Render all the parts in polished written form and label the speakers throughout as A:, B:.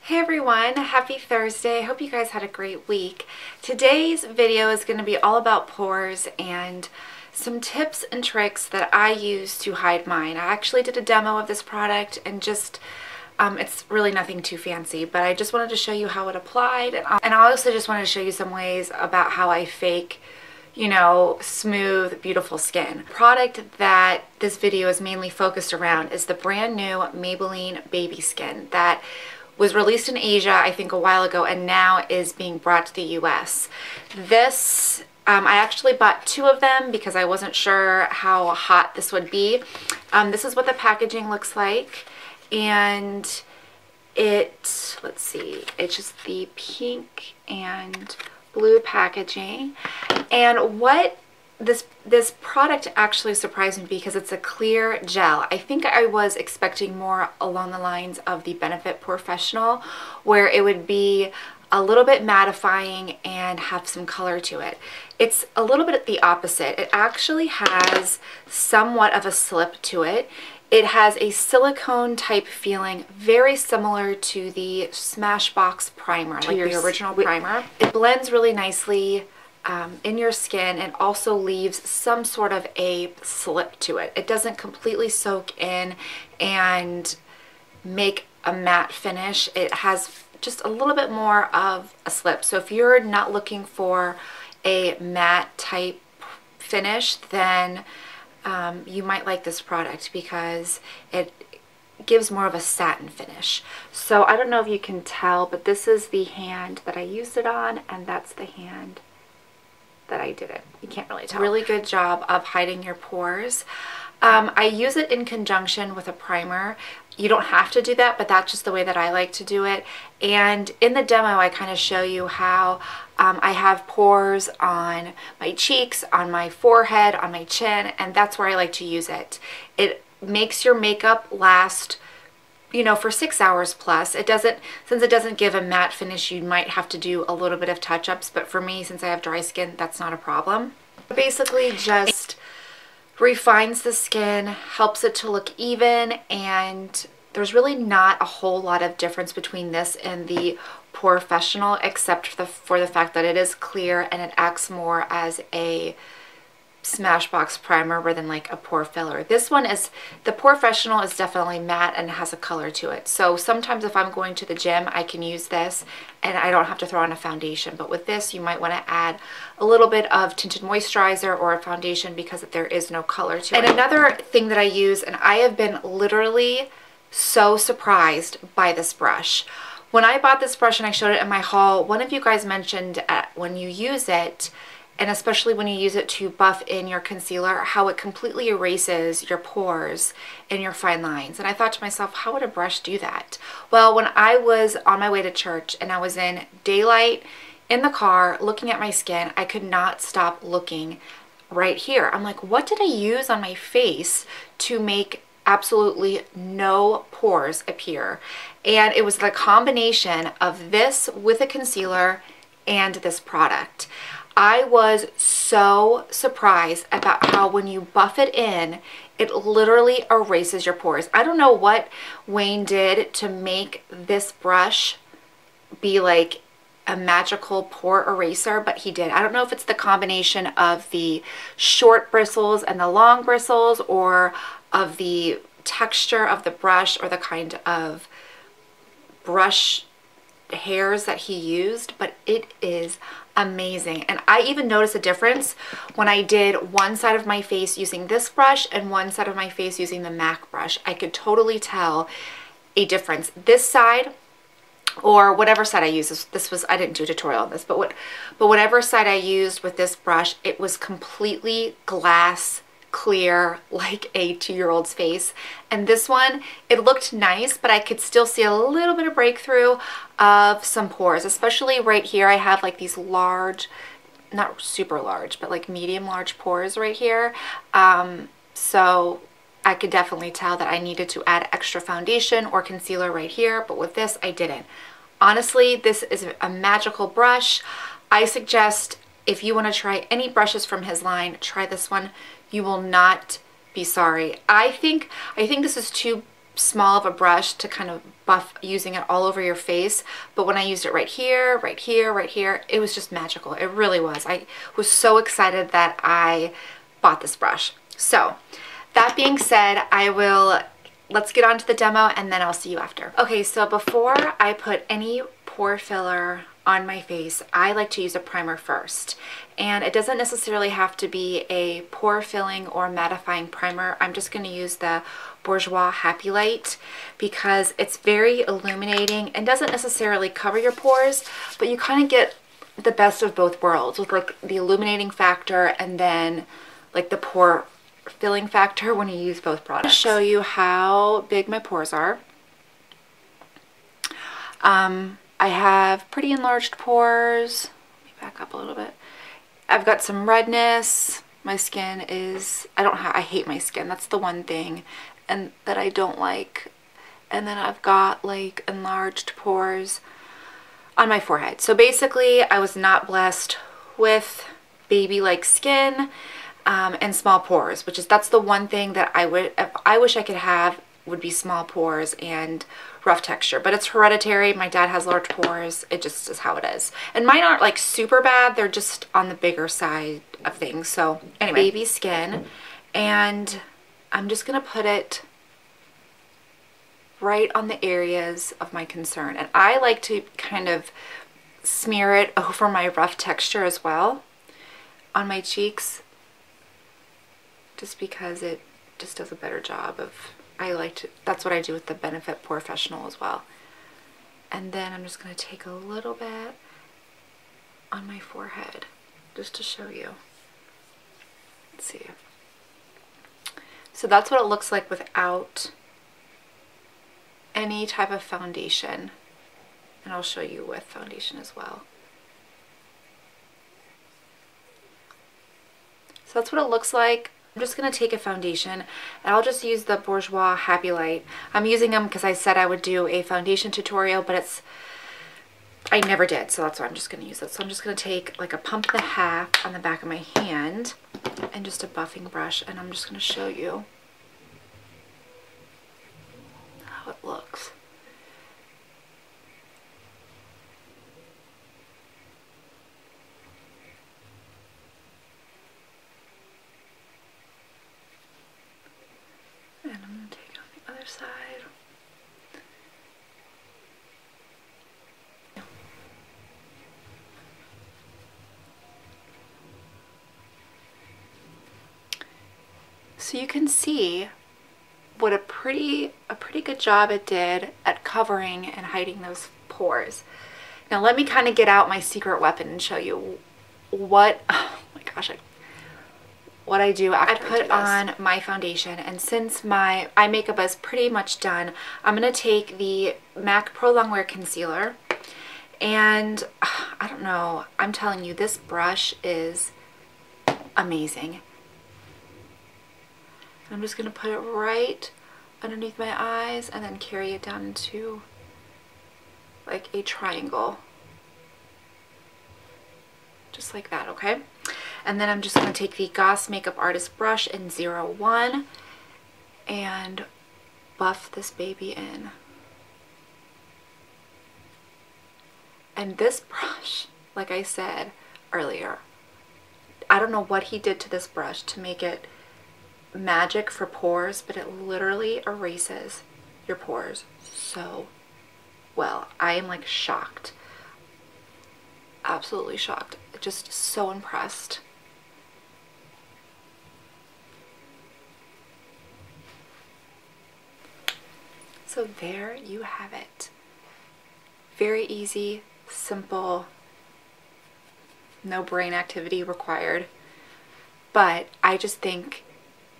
A: Hey everyone, happy Thursday. I hope you guys had a great week. Today's video is going to be all about pores and some tips and tricks that I use to hide mine. I actually did a demo of this product and just it's really nothing too fancy, but I just wanted to show you how it applied, and I also just wanted to show you some ways about how I fake, you know, smooth, beautiful skin. The product that this video is mainly focused around is the brand new Maybelline Baby Skin that was released in Asia, I think a while ago, and now is being brought to the US. This, I actually bought two of them because I wasn't sure how hot this would be. This is what the packaging looks like, and let's see, it's just the pink and blue packaging. And what this product actually surprised me because it's a clear gel. I think I was expecting more along the lines of the Benefit Professional, where it would be a little bit mattifying and have some color to it. It's a little bit the opposite. It actually has somewhat of a slip to it. It has a silicone type feeling, very similar to the Smashbox primer, like the original primer. It blends really nicely in your skin and also leaves some sort of a slip to it. It doesn't completely soak in and make a matte finish. It has just a little bit more of a slip. So if you're not looking for a matte type finish, then you might like this product because it gives more of a satin finish. So I don't know if you can tell, but this is the hand that I used it on, and that's the hand that I did it. You can't really tell. Really good job of hiding your pores. I use it in conjunction with a primer. You don't have to do that, but that's just the way that I like to do it. And in the demo, I kind of show you how I have pores on my cheeks, on my forehead, on my chin, and that's where I like to use it. It makes your makeup last, you know, for 6 hours plus. It doesn't, since it doesn't give a matte finish, you might have to do a little bit of touch-ups, but for me, since I have dry skin, that's not a problem. Basically just refines the skin, helps it to look even, and there's really not a whole lot of difference between this and the Professional, except for the fact that it is clear and it acts more as a Smashbox primer rather than like a pore filler. This one is, the Professional is definitely matte and has a color to it. So sometimes if I'm going to the gym, I can use this and I don't have to throw on a foundation. But with this, you might want to add a little bit of tinted moisturizer or a foundation because there is no color to it. And another thing that I use, and I have been literally so surprised by this brush. When I bought this brush and I showed it in my haul, one of you guys mentioned when you use it, and especially when you use it to buff in your concealer, how it completely erases your pores and your fine lines. And I thought to myself, how would a brush do that? Well, when I was on my way to church and I was in daylight in the car looking at my skin, I could not stop looking right here. I'm like, what did I use on my face to make absolutely no pores appear? And it was the combination of this with a concealer and this product. I was so surprised about how when you buff it in, it literally erases your pores. I don't know what Wayne did to make this brush be like a magical pore eraser, but he did. I don't know if it's the combination of the short bristles and the long bristles, or of the texture of the brush, or the kind of brush hairs that he used, but it is amazing. And I even noticed a difference when I did one side of my face using this brush and one side of my face using the MAC brush. I could totally tell a difference. This side, or whatever side I used, this was, I didn't do a tutorial on this, but whatever side I used with this brush, it was completely glass clear, like a 2-year-old's face. And this one, it looked nice, but I could still see a little bit of breakthrough of some pores, especially right here. I have like these large, not super large, but like medium large pores right here. So I could definitely tell that I needed to add extra foundation or concealer right here, but with this, I didn't. Honestly, this is a magical brush. I suggest if you want to try any brushes from his line, try this one. You will not be sorry. I think this is too small of a brush to kind of buff using it all over your face, but when I used it right here, right here, right here, it was just magical. It really was. I was so excited that I bought this brush. So that being said, let's get on to the demo and then I'll see you after. Okay, so before I put any pore filler on my face, I like to use a primer first. And it doesn't necessarily have to be a pore filling or mattifying primer. I'm just going to use the Bourjois Happy Light because it's very illuminating and doesn't necessarily cover your pores, but you kind of get the best of both worlds with like the illuminating factor and then like the pore filling factor when you use both products. I'll show you how big my pores are. I have pretty enlarged pores. Let me back up a little bit. I've got some redness. My skin is, I hate my skin. That's the one thing and that I don't like. And then I've got like enlarged pores on my forehead. So basically I was not blessed with baby-like skin and small pores, that's the one thing that I wish I could have, would be small pores and rough texture, but it's hereditary. My dad has large pores. It just is how it is. And mine aren't like super bad. They're just on the bigger side of things. So anyway, baby skin, and I'm just going to put it right on the areas of my concern. And I like to kind of smear it over my rough texture as well on my cheeks, just because it just does a better job of, that's what I do with the Benefit Professional as well. And then I'm just going to take a little bit on my forehead just to show you. Let's see. So that's what it looks like without any type of foundation. And I'll show you with foundation as well. So that's what it looks like. I'm just going to take a foundation and I'll just use the Bourjois Happy Light. I'm using them because I said I would do a foundation tutorial, but I never did, so that's why I'm just going to use it. So I'm just going to take like a pump and a half on the back of my hand and just a buffing brush, and I'm just going to show you how it looks. And I'm going to take it on the other side. So you can see what a pretty good job it did at covering and hiding those pores. Now let me kind of get out my secret weapon and show you what, oh my gosh, what I do after I put on my foundation. And since my eye makeup is pretty much done, I'm going to take the MAC Pro Longwear Concealer, and I don't know, I'm telling you, this brush is amazing. I'm just going to put it right underneath my eyes and then carry it down into like a triangle. Just like that, okay? And then I'm just going to take the Goss Makeup Artist brush in 01 and buff this baby in. And this brush, like I said earlier, I don't know what he did to this brush to make it magic for pores, but it literally erases your pores so well. I am like shocked. Absolutely shocked. Just so impressed. So there you have it. Very easy, simple, no brain activity required. But I just think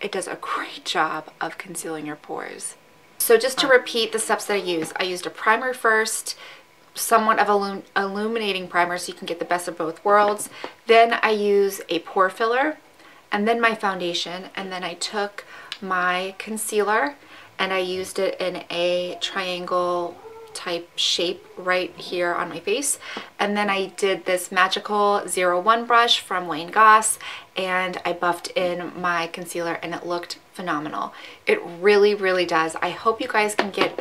A: it does a great job of concealing your pores. So just to repeat the steps that I used a primer first, somewhat of illuminating primer so you can get the best of both worlds. Then I use a pore filler, and then my foundation, and then I took my concealer and I used it in a triangle type shape right here on my face. And then I did this magical 01 brush from Wayne Goss, and I buffed in my concealer, and it looked phenomenal. It really, really does. I hope you guys can get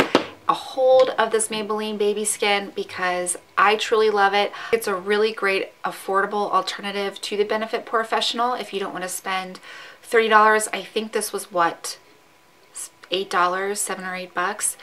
A: a hold of this Maybelline Baby Skin because I truly love it. It's a really great affordable alternative to the Benefit Professional if you don't want to spend $30. I think this was what, $8, $7 or $8.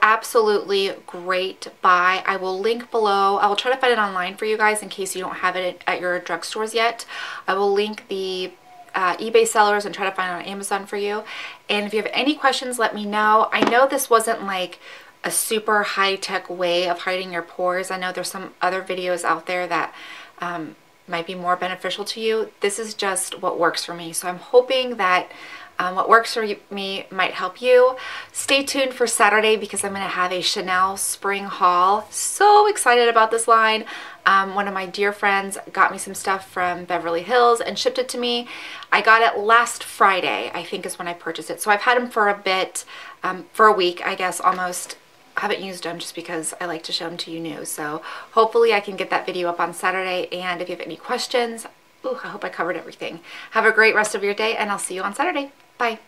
A: Absolutely great buy. I will link below. I will try to find it online for you guys in case you don't have it at your drugstores yet. I will link the eBay sellers and try to find it on Amazon for you. And if you have any questions, let me know. I know this wasn't like a super high-tech way of hiding your pores. I know there's some other videos out there that might be more beneficial to you. This is just what works for me. So I'm hoping that what works for me might help you. Stay tuned for Saturday because I'm going to have a Chanel spring haul. So excited about this line. One of my dear friends got me some stuff from Beverly Hills and shipped it to me. I got it last Friday, I think is when I purchased it. So I've had them for a bit, for a week, I guess, almost. I haven't used them just because I like to show them to you new. So hopefully I can get that video up on Saturday. And if you have any questions, I hope I covered everything. Have a great rest of your day, and I'll see you on Saturday. Bye.